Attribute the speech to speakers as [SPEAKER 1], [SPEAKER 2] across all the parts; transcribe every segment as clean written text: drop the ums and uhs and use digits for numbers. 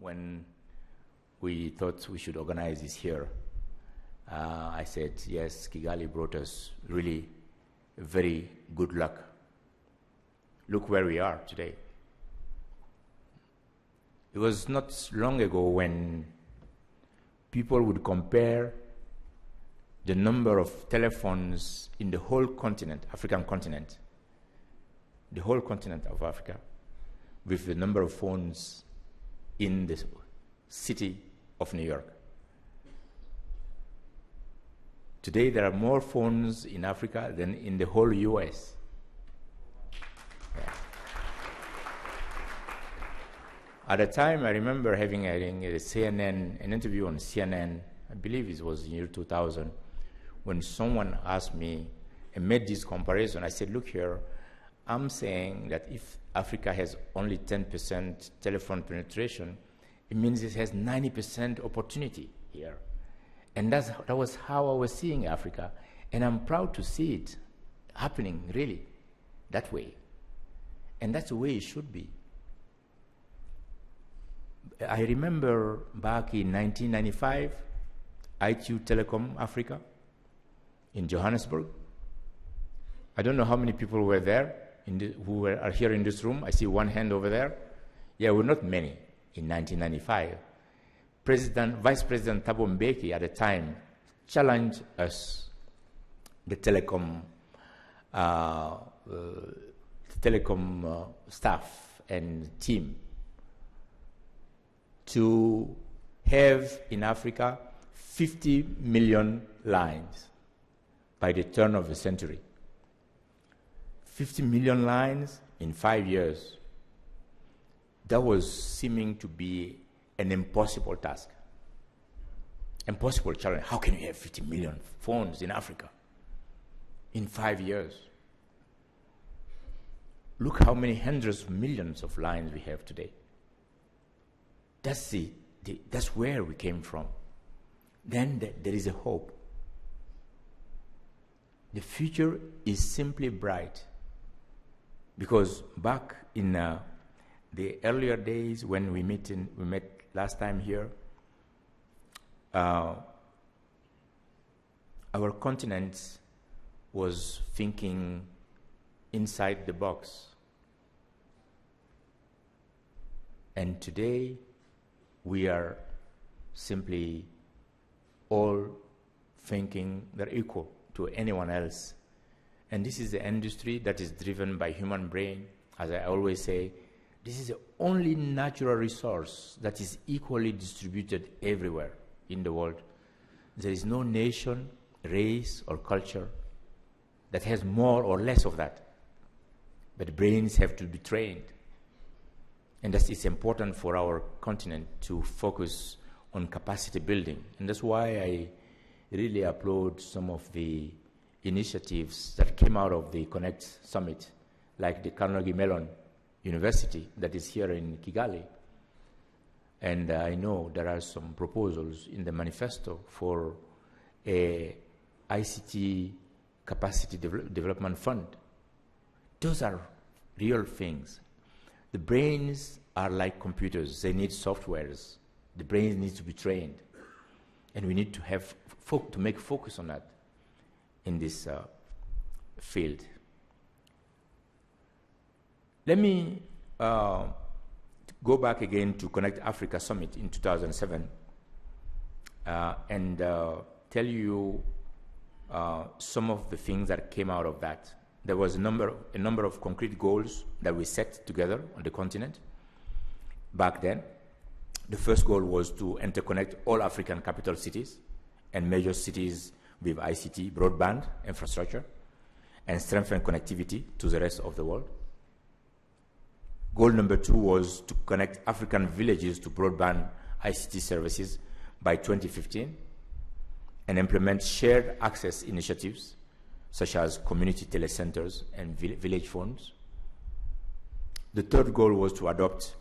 [SPEAKER 1] when we thought we should organize this here. I said, yes, Kigali brought us really very good luck. Look where we are today. It was not long ago when people would compare the number of telephones in the whole continent, African continent, the whole continent of Africa, with the number of phones in the city of New York. Today, there are more phones in Africa than in the whole US. Yeah. At the time, I remember having a CNN, an interview on CNN, I believe it was in the year 2000, when someone asked me and made this comparison. I said, look here, I'm saying that if Africa has only 10% telephone penetration, it means it has 90% opportunity here. And that was how I was seeing Africa. And I'm proud to see it happening, really, that way. And that's the way it should be. I remember back in 1995, IQ Telecom Africa in Johannesburg. I don't know how many people were there who are here in this room. I see one hand over there. Yeah, we're not many in 1995. Vice President Thabo Mbeki at the time challenged us, the telecom staff and team, to have in Africa 50 million lines by the turn of the century. 50 million lines in 5 years. That was seeming to be an impossible task. Impossible challenge. How can you have 50 million phones in Africa in 5 years? Look how many hundreds of millions of lines we have today. That's where we came from. Then there is a hope. The future is simply bright, because back in the earlier days when we met last time here, our continent was thinking inside the box. And today, we are simply all thinking they're equal to anyone else. And this is the industry that is driven by human brain. As I always say, this is the only natural resource that is equally distributed everywhere in the world. There is no nation, race, or culture that has more or less of that. But brains have to be trained. And it's important for our continent to focus on capacity building. And that's why I really applaud some of the initiatives that came out of the Connect Summit, like the Carnegie Mellon University that is here in Kigali. And I know there are some proposals in the manifesto for a ICT capacity development fund. Those are real things. The brains are like computers. They need softwares. The brains need to be trained. And we need to have to make focus on that in this field. Let me go back again to Connect Africa Summit in 2007 and tell you some of the things that came out of that. There was a number of concrete goals that we set together on the continent back then. The first goal was to interconnect all African capital cities and major cities with ICT, broadband infrastructure, and strengthen connectivity to the rest of the world. Goal number 2 was to connect African villages to broadband ICT services by 2015 and implement shared access initiatives such as community telecenters and village phones. The third goal was to adopt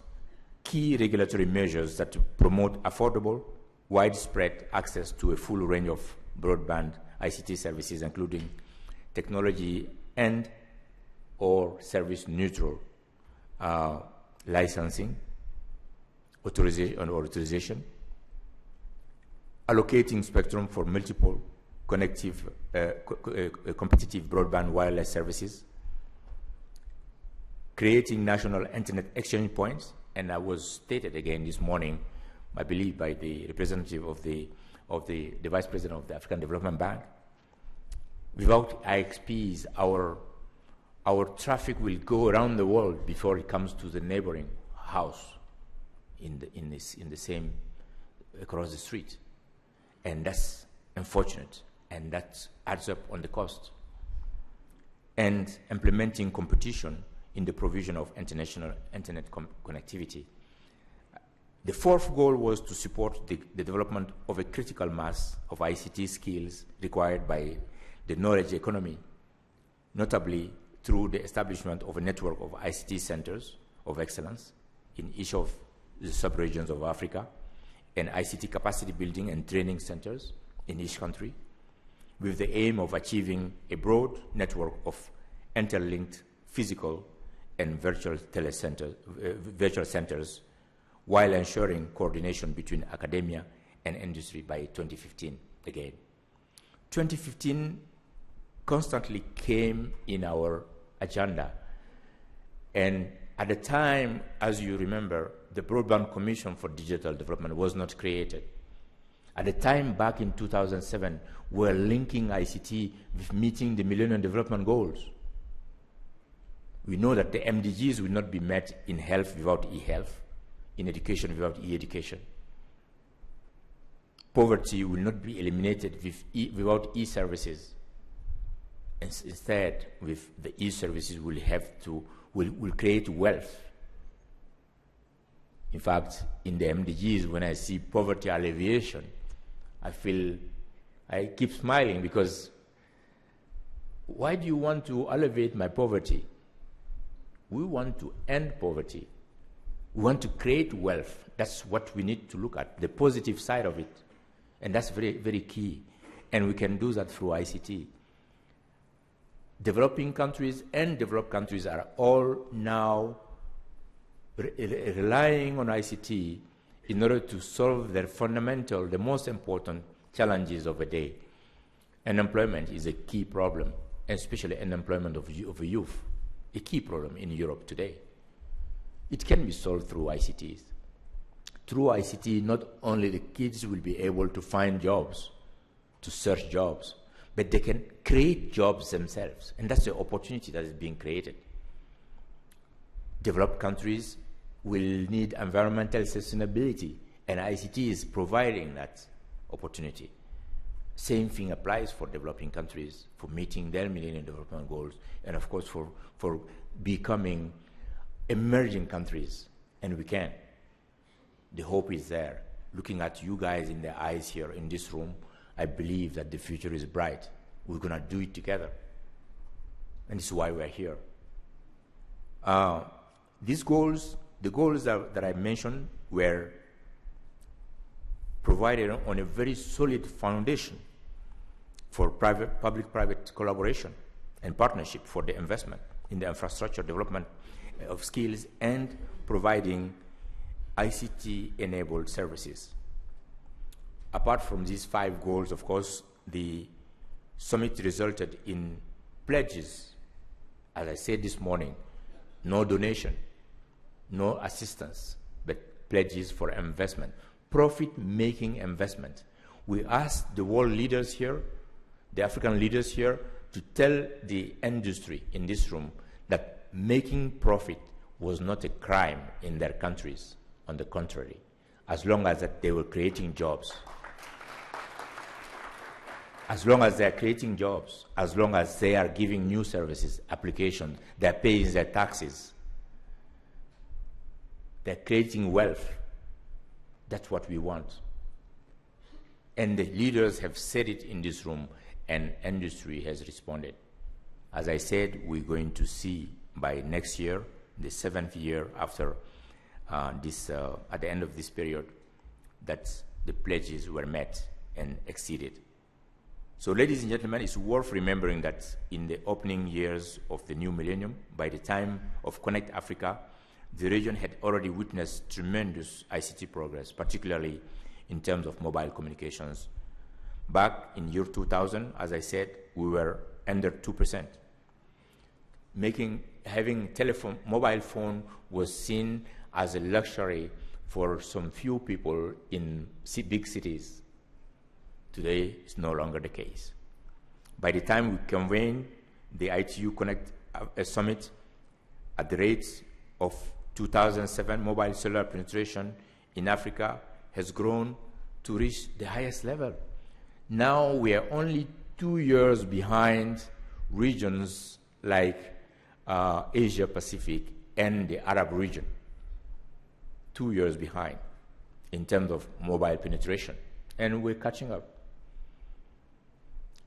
[SPEAKER 1] key regulatory measures that promote affordable, widespread access to a full range of broadband ICT services, including technology and or service neutral licensing, authorization, allocating spectrum for multiple competitive broadband wireless services, creating national internet exchange points, and I was stated again this morning, I believe, by the representative of the Vice President of the African Development Bank. Without IXPs, our traffic will go around the world before it comes to the neighboring house in the same across the street, and that's unfortunate, and that adds up on the cost. And implementing competition in the provision of international internet connectivity. The fourth goal was to support the development of a critical mass of ICT skills required by the knowledge economy, notably through the establishment of a network of ICT centers of excellence in each of the sub-regions of Africa, and ICT capacity building and training centers in each country, with the aim of achieving a broad network of interlinked physical and virtual centers, while ensuring coordination between academia and industry by 2015 again. 2015 constantly came in our agenda, and at the time, as you remember, the Broadband Commission for Digital Development was not created. At the time, back in 2007, we were linking ICT with meeting the Millennium Development Goals. We know that the MDGs will not be met in health without e-health, in education without e-education. Poverty will not be eliminated without e-services. Instead, with the e-services, will create wealth. In fact, in the MDGs, when I see poverty alleviation, I keep smiling, because why do you want to alleviate my poverty? We want to end poverty. We want to create wealth. That's what we need to look at, the positive side of it. And that's very, very key. And we can do that through ICT. Developing countries and developed countries are all now relying on ICT in order to solve their fundamental, the most important challenges of the day. Unemployment is a key problem, especially unemployment of youth, a key problem in Europe today. It can be solved through ICTs. Through ICT, not only the kids will be able to find jobs, to search jobs, but they can create jobs themselves, and that's the opportunity that is being created. Developed countries will need environmental sustainability, and ICT is providing that opportunity. Same thing applies for developing countries, for meeting their Millennium Development Goals, and of course for becoming emerging countries, and we can. The hope is there. Looking at you guys in the eyes here in this room, I believe that the future is bright. We're going to do it together, and this is why we're here. These goals, the goals that I mentioned, were provided on a very solid foundation for public-private collaboration and partnership for the investment in the infrastructure development of skills and providing ICT-enabled services. Apart from these 5 goals, of course, the summit resulted in pledges. As I said this morning, no donation, no assistance, but pledges for investment, profit-making investment. We asked the world leaders here, the African leaders here, to tell the industry in this room that making profit was not a crime in their countries. On the contrary, as long as that they were creating jobs. As long as they are creating jobs, as long as they are giving new services, applications, they are paying their taxes, they are creating wealth. That's what we want. And the leaders have said it in this room, and industry has responded. As I said, we're going to see by next year, the 7th year after at the end of this period, that the pledges were met and exceeded. So, ladies and gentlemen, it's worth remembering that in the opening years of the new millennium, by the time of Connect Africa, the region had already witnessed tremendous ICT progress, particularly in terms of mobile communications. Back in year 2000, as I said, we were under 2%. Having mobile phone was seen as a luxury for some few people in big cities. Today, it's no longer the case. By the time we convened the ITU Connect Summit, at the rates of 2007, mobile cellular penetration in Africa has grown to reach the highest level. Now we are only 2 years behind regions like Asia Pacific and the Arab region. 2 years behind in terms of mobile penetration, and we're catching up.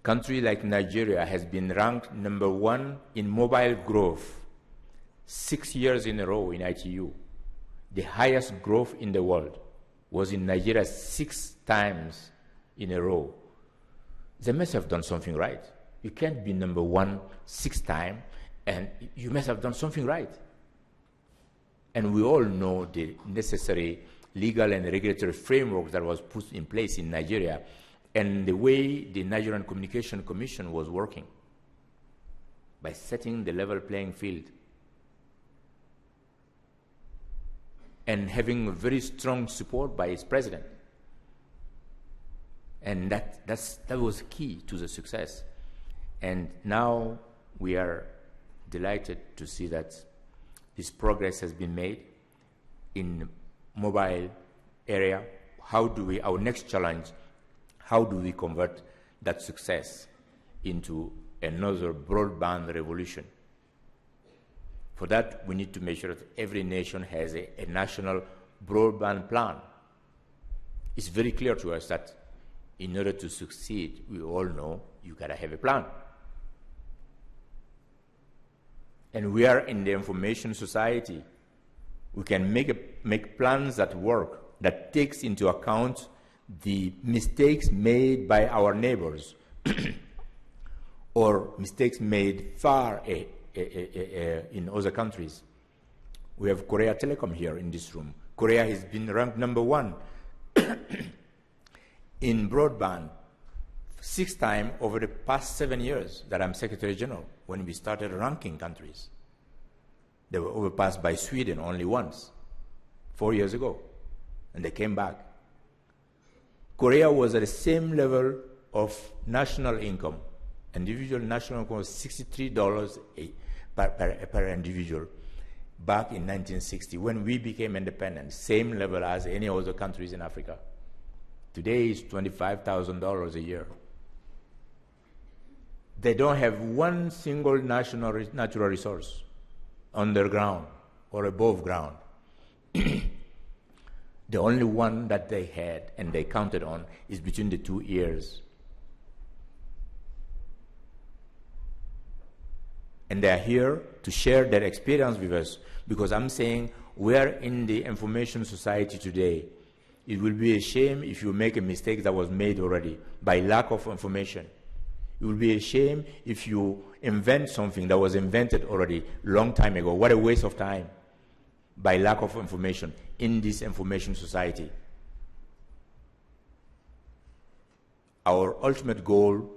[SPEAKER 1] Country like Nigeria has been ranked #1 in mobile growth 6 years in a row in ITU. The highest growth in the world was in Nigeria 6 times in a row. They must have done something right. You can't be #1 6 times, and you must have done something right. And we all know the necessary legal and regulatory framework that was put in place in Nigeria and the way the Nigerian Communication Commission was working by setting the level playing field and having very strong support by its president. And that was key to the success. And now we are delighted to see that this progress has been made in mobile area. Our next challenge, how do we convert that success into another broadband revolution? For that, we need to make sure that every nation has a national broadband plan. It's very clear to us that in order to succeed, we all know you gotta have a plan. And we are in the information society. We can make plans that work, that takes into account the mistakes made by our neighbors or mistakes made far in other countries. We have Korea Telecom here in this room. Korea has been ranked #1 in broadband 6 times over the past 7 years that I'm Secretary General, when we started ranking countries. They were overpassed by Sweden only once, 4 years ago, and they came back. Korea was at the same level of national income. Individual national income was $63 per individual back in 1960, when we became independent, same level as any other countries in Africa. Today it's $25,000 a year. They don't have one single natural resource underground or above ground. The only one that they had and they counted on is between the 2 ears. And they are here to share their experience with us, because I'm saying we are in the information society today. It will be a shame if you make a mistake that was made already by lack of information. It will be a shame if you invent something that was invented already long time ago. What a waste of time by lack of information in this information society. Our ultimate goal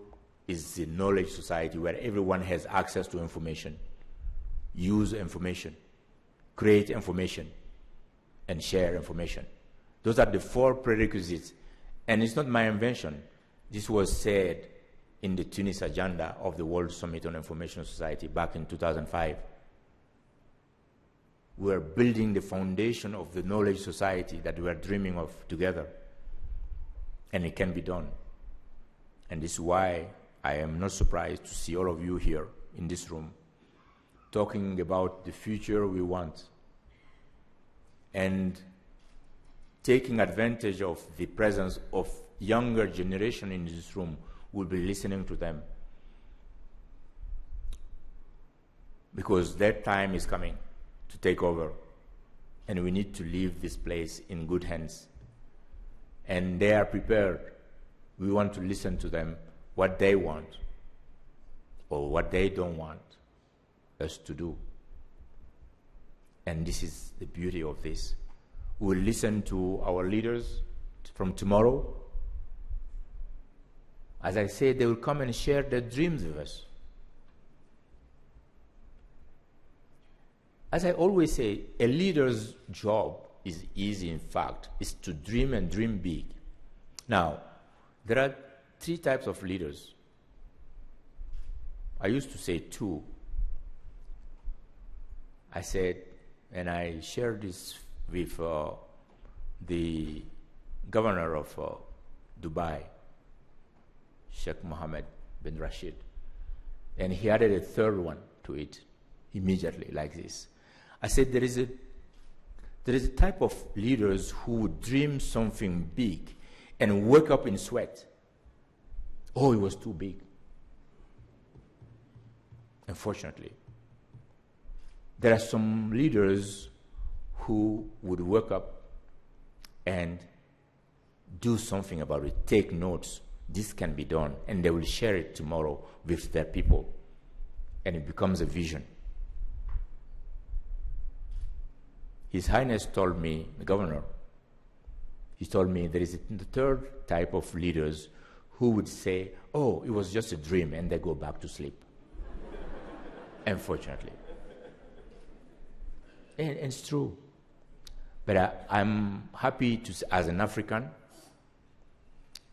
[SPEAKER 1] is the knowledge society, where everyone has access to information, use information, create information, and share information. Those are the 4 prerequisites. And it's not my invention. This was said in the Tunis agenda of the World Summit on Information Society back in 2005. We're building the foundation of the knowledge society that we're dreaming of together. And it can be done. And this is why I am not surprised to see all of you here in this room talking about the future we want and taking advantage of the presence of younger generation in this room. We'll be listening to them, because their time is coming to take over, and we need to leave this place in good hands. And they are prepared. We want to listen to them, what they want or what they don't want us to do. And this is the beauty of this. We will listen to our leaders from tomorrow. As I said, they will come and share their dreams with us. As I always say, a leader's job is easy, in fact, is to dream and dream big. Now, there are 3 types of leaders. I used to say 2. I said, and I shared this with the governor of Dubai, Sheikh Mohammed bin Rashid, and he added a 3rd one to it immediately, like this. I said there is a type of leaders who would dream something big and wake up in sweat. Oh, it was too big. Unfortunately, there are some leaders who would wake up and do something about it, take notes. This can be done, and they will share it tomorrow with their people, and it becomes a vision. His Highness told me, the governor, he told me there is the 3rd type of leaders who would say, oh, it was just a dream, and they go back to sleep. Unfortunately. And it's true. But I'm happy to, as an African,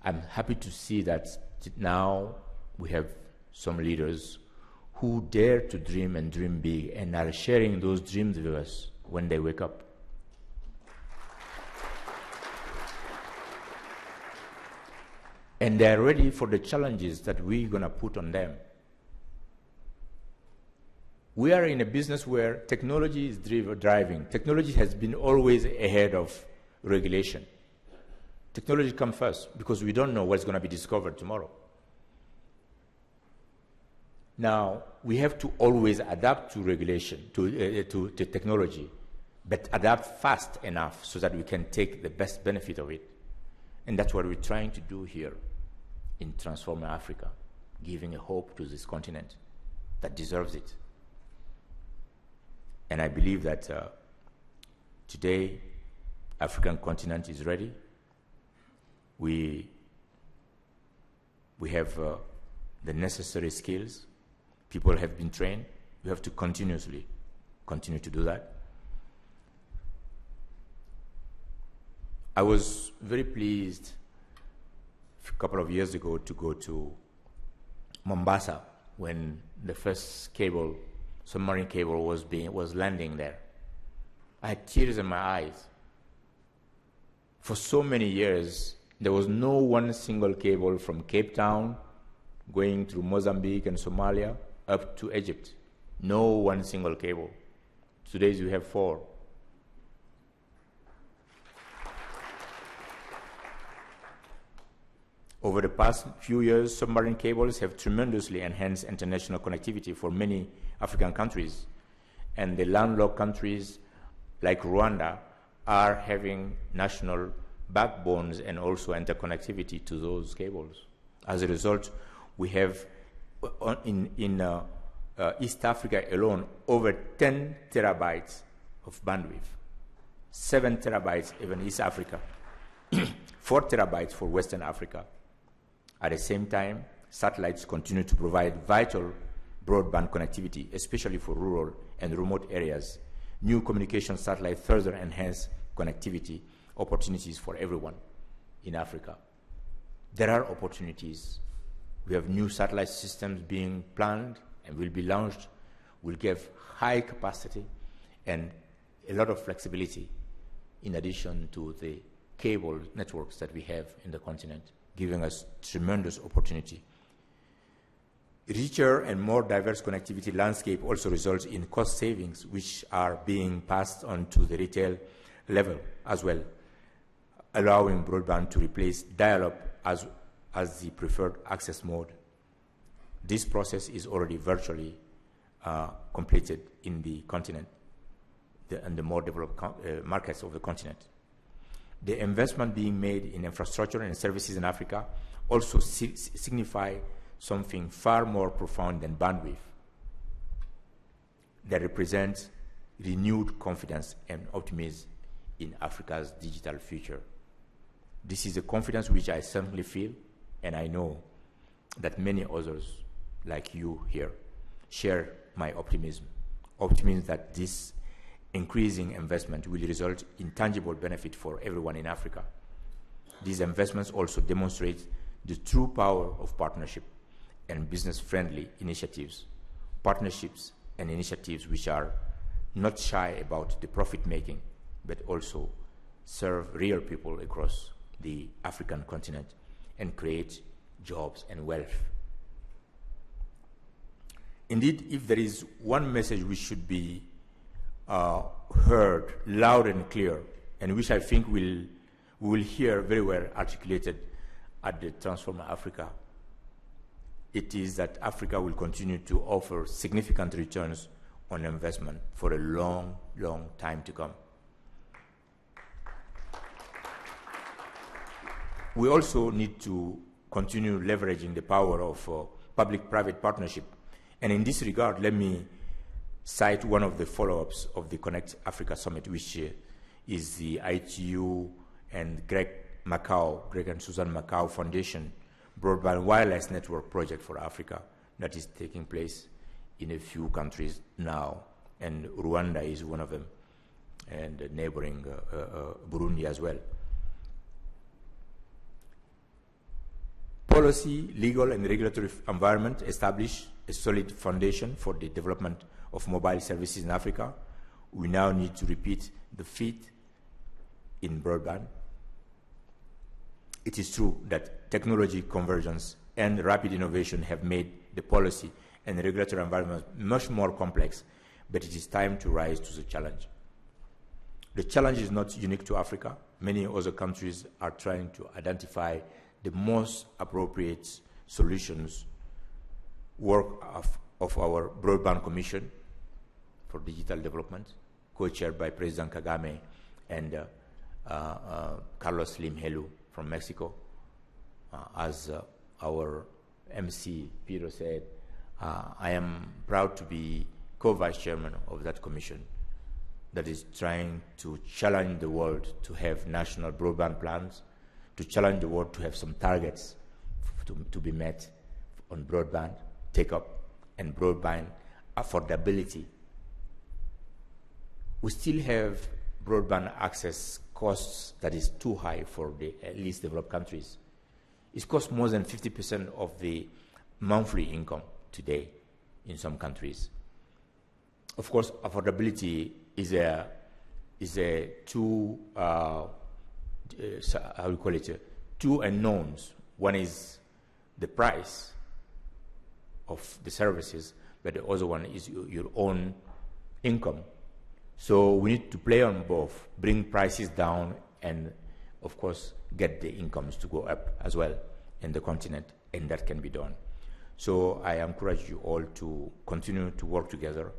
[SPEAKER 1] I'm happy to see that now we have some leaders who dare to dream and dream big and are sharing those dreams with us when they wake up. And they're ready for the challenges that we're going to put on them. We are in a business where technology is driving. Technology has been always ahead of regulation. Technology comes first because we don't know what's going to be discovered tomorrow. Now, we have to always adapt to regulation, to technology, but adapt fast enough so that we can take the best benefit of it. And that's what we're trying to do here in Transforming Africa, giving a hope to this continent that deserves it. And I believe that today, African continent is ready. We have the necessary skills. People have been trained. We have to continue to do that. I was very pleased a couple of years ago to go to Mombasa when the first submarine cable was landing there. I had tears in my eyes. For so many years, there was no one single cable from Cape Town going through Mozambique and Somalia up to Egypt. No one single cable. Today we have 4. Over the past few years, submarine cables have tremendously enhanced international connectivity for many African countries. And the landlocked countries like Rwanda are having national backbones and also interconnectivity to those cables. As a result, we have in East Africa alone over 10 terabytes of bandwidth, 7 terabytes even East Africa, 4 terabytes for Western Africa. At the same time, satellites continue to provide vital broadband connectivity, especially for rural and remote areas. New communication satellites further enhance connectivity opportunities for everyone in Africa. There are opportunities. We have new satellite systems being planned and will be launched, will give high capacity and a lot of flexibility in addition to the cable networks that we have in the continent, giving us tremendous opportunity. Richer and more diverse connectivity landscape also results in cost savings, which are being passed on to the retail level as well, allowing broadband to replace dial-up as the preferred access mode. This process is already virtually completed in the continent and the more developed markets of the continent. The investment being made in infrastructure and services in Africa also signify something far more profound than bandwidth. They represent renewed confidence and optimism in Africa's digital future. This is a confidence which I certainly feel, and I know that many others like you here share my optimism that this increasing investment will result in tangible benefit for everyone in Africa. These investments also demonstrate the true power of partnership and business-friendly initiatives, partnerships and initiatives which are not shy about the profit-making, but also serve real people across the African continent and create jobs and wealth. Indeed, if there is one message which should be heard loud and clear, and which I think we will hear very well articulated at the Transform Africa, it is that Africa will continue to offer significant returns on investment for a long, long time to come. We also need to continue leveraging the power of public-private partnership. And in this regard, let me cite one of the follow-ups of the Connect Africa Summit, which is the ITU and Greg and Susan Macau Foundation Broadband Wireless Network Project for Africa that is taking place in a few countries now. And Rwanda is one of them, and neighboring Burundi as well. Policy, legal, and regulatory environment establish a solid foundation for the development of mobile services in Africa. We now need to repeat the feat in broadband. It is true that technology convergence and rapid innovation have made the policy and regulatory environment much more complex, but it is time to rise to the challenge. The challenge is not unique to Africa. Many other countries are trying to identify the most appropriate solutions. Work of our Broadband Commission for Digital Development, co-chaired by President Kagame and Carlos Slim Helu from Mexico. As our MC, Pedro, said, I am proud to be co-vice chairman of that commission that is trying to challenge the world to have national broadband plans, to challenge the world to have some targets to be met on broadband take-up and broadband affordability. We still have broadband access costs that is too high for the least developed countries. It costs more than 50% of the monthly income today in some countries. Of course, affordability is a two how we call it, two unknowns. One is the price of the services, but the other one is your own income. So we need to play on both, bring prices down, and of course get the incomes to go up as well in the continent, and that can be done. So I encourage you all to continue to work together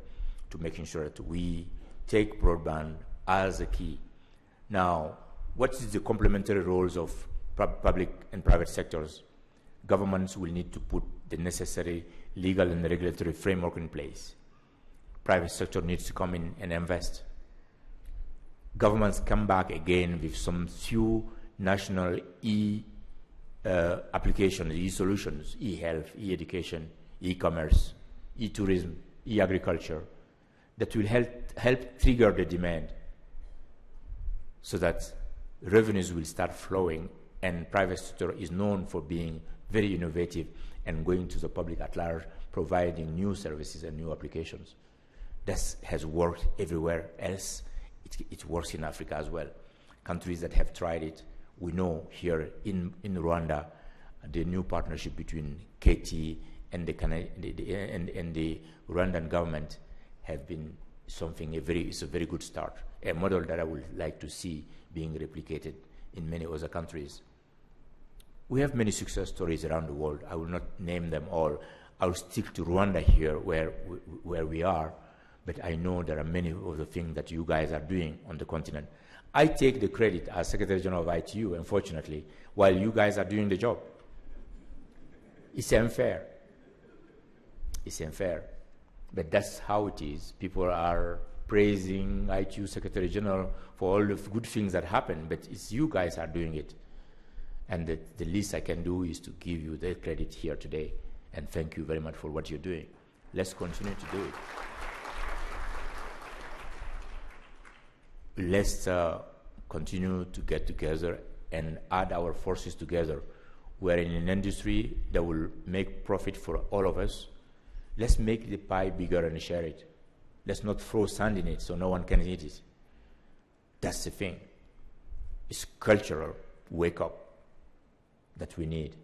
[SPEAKER 1] to making sure that we take broadband as a key. Now, what is the complementary roles of public and private sectors? Governments will need to put the necessary legal and regulatory framework in place. Private sector needs to come in and invest. Governments come back again with some few national applications, e-solutions, e-health, e-education, e-commerce, e-tourism, e-agriculture, that will help trigger the demand so that revenues will start flowing, and private sector is known for being very innovative and going to the public at large, providing new services and new applications. This has worked everywhere else. It works in Africa as well. Countries that have tried it, we know here in Rwanda, the new partnership between KT and the Rwandan government have been something, it's a very good start, a model that I would like to see being replicated in many other countries. We have many success stories around the world. I will not name them all. I'll stick to Rwanda here where we are, but I know there are many of the things that you guys are doing on the continent. I take the credit as Secretary General of ITU, unfortunately, while you guys are doing the job. It's unfair. It's unfair. But that's how it is. People are praising ITU Secretary General for all the good things that happen, but it's you guys are doing it. And the least I can do is to give you the credit here today, and thank you very much for what you're doing. Let's continue to do it. Let's continue to get together and add our forces together. We're in an industry that will make profit for all of us. Let's make the pie bigger and share it. Let's not throw sand in it so no one can eat it. That's the thing. It's cultural wake-up that we need.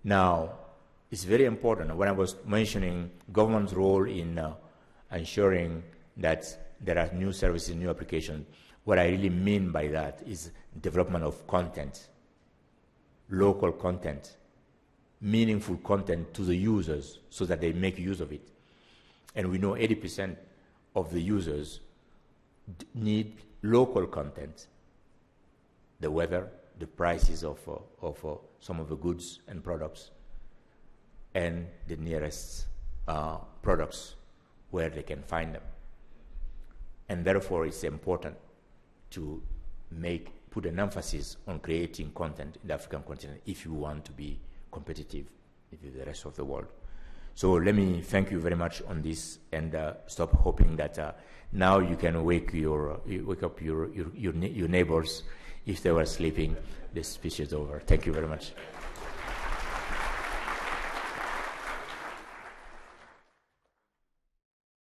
[SPEAKER 1] Now, it's very important. When I was mentioning government's role in ensuring that there are new services, new applications, what I really mean by that is development of content, local content, meaningful content to the users so that they make use of it. And we know 80% of the users need local content, the weather, the prices of some of the goods and products, and the nearest products where they can find them. And therefore, it's important to put an emphasis on creating content in the African continent if you want to be competitive with the rest of the world. So let me thank you very much on this, and stop hoping that now you can wake up your neighbors if they were sleeping. This speech is over. Thank you very much.